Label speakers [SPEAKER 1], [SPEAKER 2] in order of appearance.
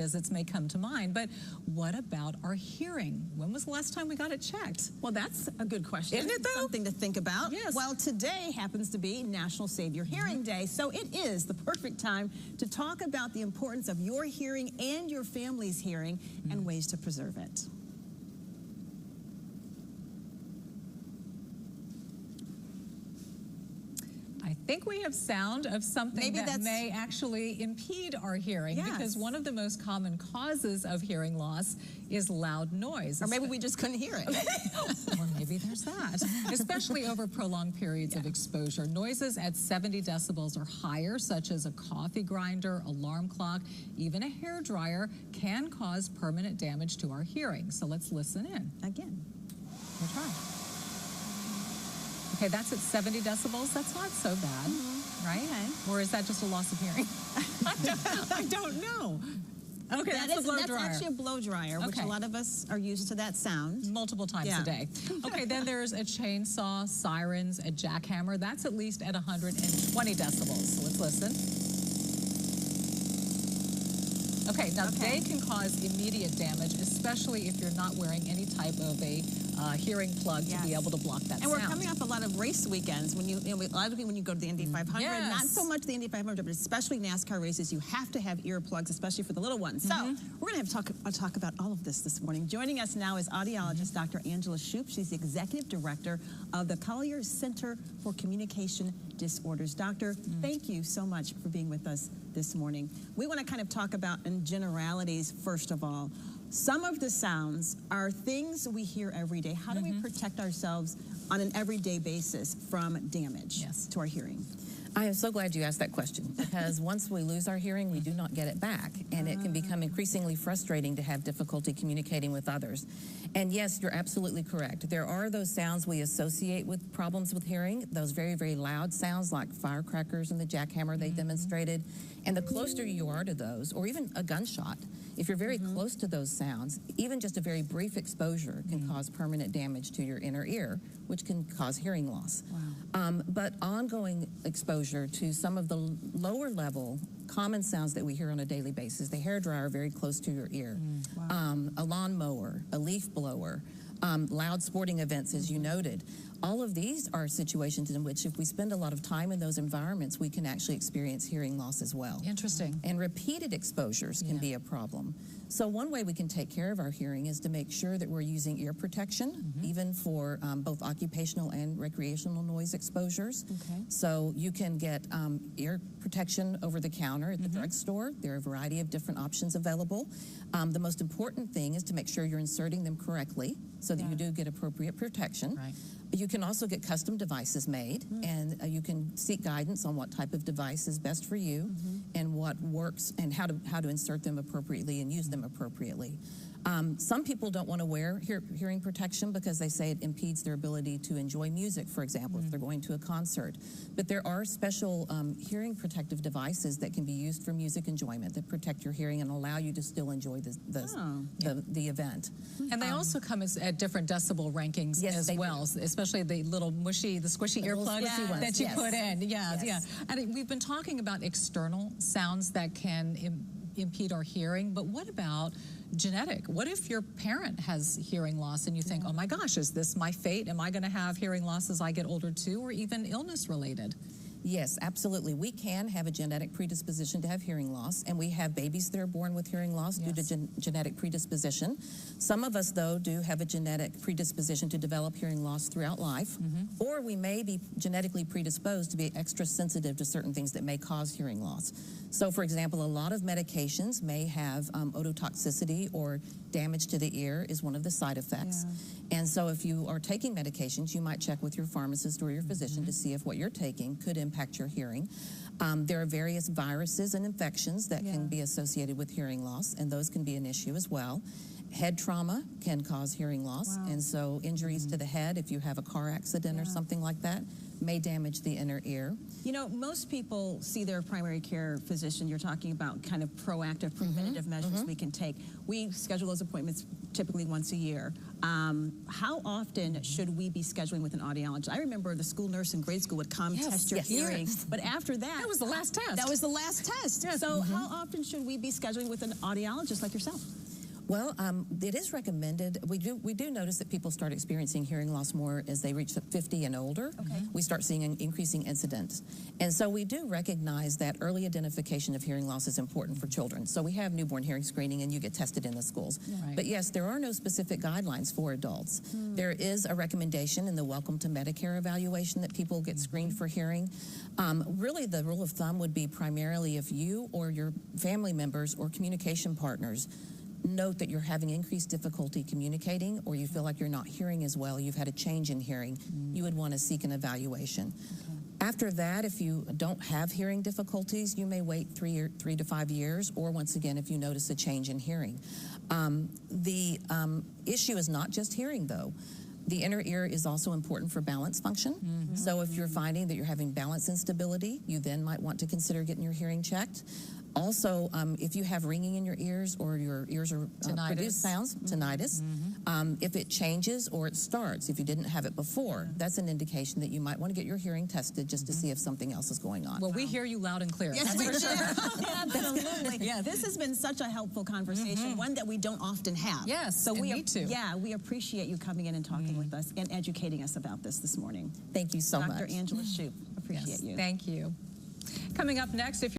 [SPEAKER 1] visits may come to mind, but what about our hearing? When was the last time we got it checked?
[SPEAKER 2] Well, that's a good question.
[SPEAKER 1] Isn't it, though?
[SPEAKER 2] Something to think about.
[SPEAKER 1] Yes.
[SPEAKER 2] Well, today happens to be National Save Your Hearing Day, so it is the perfect time to talk about the importance of your hearing and your family's hearing and ways to preserve it.
[SPEAKER 1] I think we have sound of something that may actually impede our hearing, because one of the most common causes of hearing loss is loud noise.
[SPEAKER 2] Or maybe we just couldn't hear it.
[SPEAKER 1] Or maybe there's that. Especially over prolonged periods of exposure. Noises at 70 decibels or higher, such as a coffee grinder, alarm clock, even a hairdryer, can cause permanent damage to our hearing. So let's listen in.
[SPEAKER 2] Again.
[SPEAKER 1] We'll try. Okay, that's at 70 decibels. That's not so bad, right? Okay. Or is that just a loss of hearing? I don't know. Okay, that's a blow dryer.
[SPEAKER 2] That's actually a blow dryer, which a lot of us are used to that sound.
[SPEAKER 1] Multiple times a day. Okay, then there's a chainsaw, sirens, a jackhammer. That's at least at 120 decibels. So let's listen. Okay, now they can cause immediate damage, especially if you're not wearing any type of a hearing plug to be able to block that sound.
[SPEAKER 2] And we're coming off a lot of race weekends. When a lot of people, when you go to the Indy 500, not so much the Indy 500, but especially NASCAR races, you have to have earplugs, especially for the little ones. So we're going to have talk about all of this morning. Joining us now is audiologist Dr. Angela Shoup. She's the executive director of the Callier Center for Communication Disorders. Doctor, thank you so much for being with us this morning. We want to kind of talk about in generalities, first of all. Some of the sounds are things we hear every day. How do we protect ourselves on an everyday basis from damage to our hearing?
[SPEAKER 3] I am so glad you asked that question, because once we lose our hearing, we do not get it back, and it can become increasingly frustrating to have difficulty communicating with others. And yes, you're absolutely correct. There are those sounds we associate with problems with hearing, those very, very loud sounds like firecrackers and the jackhammer they demonstrated. And the closer you are to those, or even a gunshot, if you're very close to those sounds, even just a very brief exposure can cause permanent damage to your inner ear, which can cause hearing loss. Wow. But ongoing exposure to some of the lower level common sounds that we hear on a daily basis, the hairdryer very close to your ear, a lawnmower, a leaf blower, loud sporting events, as you noted. All of these are situations in which if we spend a lot of time in those environments, we can actually experience hearing loss as well.
[SPEAKER 1] Interesting.
[SPEAKER 3] And repeated exposures can be a problem. So one way we can take care of our hearing is to make sure that we're using ear protection, even for both occupational and recreational noise exposures. So you can get ear protection over the counter at the drugstore. There are a variety of different options available. The most important thing is to make sure you're inserting them correctly so that you do get appropriate protection. You can also get custom devices made, and you can seek guidance on what type of device is best for you and what works and how to insert them appropriately and use them appropriately. Some people don't want to wear hearing protection because they say it impedes their ability to enjoy music, for example, if they're going to a concert. But there are special hearing protective devices that can be used for music enjoyment that protect your hearing and allow you to still enjoy the event.
[SPEAKER 1] And they also come at different decibel rankings as well, especially the little squishy earplugs that you put in. And we've been talking about external sounds that can impede our hearing, but what about genetic? What if your parent has hearing loss and you think, oh my gosh, is this my fate? Am I going to have hearing loss as I get older too, or even illness related?
[SPEAKER 3] Yes, absolutely. We can have a genetic predisposition to have hearing loss, and we have babies that are born with hearing loss due to genetic predisposition. Some of us, though, do have a genetic predisposition to develop hearing loss throughout life, or we may be genetically predisposed to be extra sensitive to certain things that may cause hearing loss. So, for example, a lot of medications may have ototoxicity, or damage to the ear is one of the side effects. And so if you are taking medications, you might check with your pharmacist or your physician to see if what you're taking could impact your hearing. There are various viruses and infections that can be associated with hearing loss, and those can be an issue as well. Head trauma can cause hearing loss, and so injuries to the head, if you have a car accident or something like that, may damage the inner ear.
[SPEAKER 2] You know, most people see their primary care physician. You're talking about kind of proactive, preventative measures we can take. We schedule those appointments typically once a year. How often should we be scheduling with an audiologist? I remember the school nurse in grade school would come test your hearing, but after that
[SPEAKER 1] was the last test.
[SPEAKER 2] That was the last test.
[SPEAKER 1] Yes.
[SPEAKER 2] So how often should we be scheduling with an audiologist like yourself?
[SPEAKER 3] Well, it is recommended. We do notice that people start experiencing hearing loss more as they reach 50 and older. Okay. We start seeing an increasing incidence. And so we do recognize that early identification of hearing loss is important for children. So we have newborn hearing screening, and you get tested in the schools. Right. But yes, there are no specific guidelines for adults. There is a recommendation in the Welcome to Medicare evaluation that people get screened for hearing. Really, the rule of thumb would be primarily if you or your family members or communication partners note that you're having increased difficulty communicating, or you feel like you're not hearing as well, you've had a change in hearing, you would want to seek an evaluation. After that, if you don't have hearing difficulties, you may wait 3 to 5 years, or once again, if you notice a change in hearing. The issue is not just hearing, though. The inner ear is also important for balance function. So if you're finding that you're having balance instability, you then might want to consider getting your hearing checked. Also, if you have ringing in your ears, or your ears are produce sounds, tinnitus, if it changes or it starts, if you didn't have it before, that's an indication that you might want to get your hearing tested just to see if something else is going on.
[SPEAKER 1] Well, we hear you loud and clear.
[SPEAKER 2] Yes, we do. Absolutely. Yeah, this has been such a helpful conversation, one that we don't often have.
[SPEAKER 1] Yes,
[SPEAKER 2] so
[SPEAKER 1] me too.
[SPEAKER 2] Yeah, we appreciate you coming in and talking with us and educating us about this morning.
[SPEAKER 3] Thank you so much.
[SPEAKER 2] Dr. Angela Shoup, appreciate you.
[SPEAKER 1] Thank you. Coming up next, if